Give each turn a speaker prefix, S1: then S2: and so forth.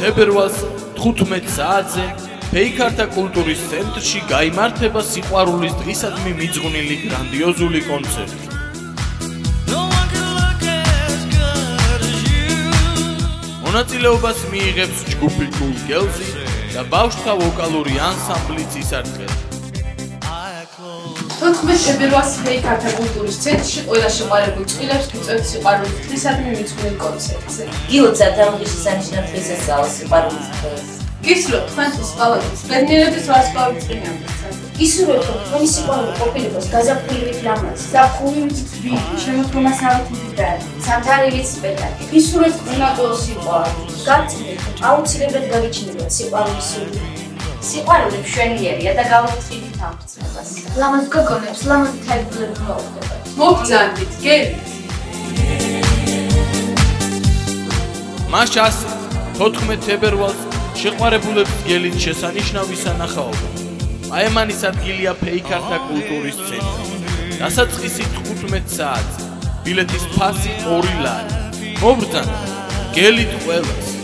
S1: თებერვალს 15 საათზე ფეიქართა კულტურის ცენტრში გაიმართება სიყვარულის დღისადმი მიძღვნილი გრანდიოზული კონცერტი. მონაწილეობას მიიღებს ჯგუფი Cool Girls-ი და ბავშვთა ვოკალური ანსამბლი ცისარტყელი.
S2: 14 თებერვალს ფეიქართა კულტურის ცენტრში ყველა შეყვარებულ წყვილებს გიწევთ სიყვარულის დღისადმი მიძღვნილ კონცერტზე.
S3: გილოცავთ ამგვარი სანიშნავ დღესასწაულს სიყვარულის დღეს.
S2: გისურვებთ თქვენთვის ყველაფერს ბედნიერების ვარსკვლავით წინამდე.
S4: ისურვებთ რომ თქვენი სიყვარული ყოფილიყოს გაზაფხულივით ლამაზი, ზაფხულივით თბილი, შემოდგომასავით მდიდარი, სამთარილით სპექტაკლი. ისურვებთ უნაკლო სიყვარული. გაწმენდით აუცილებლად გაგიჩნდებათ სიყვარულის სული.
S3: სიყვარული მშვენიერია და გავაფრთხილით ამ ხრწნებას.
S4: ლამაზ გოგონებს, ლამაზი თაიგულები მოუხდებათ.
S2: მოგბრძანდით, გერით.
S1: მაშას 14 თებერვალს შეყვარებულებს გელით შესანიშნავი სანახაობა. აემანის ადგილია ფეიქართა კულტურის ცენტრი. დასაწყისი 15 საათზე. ბილეთის ფასი 2 ლარი. მობრძანეთ, გელით ყველას.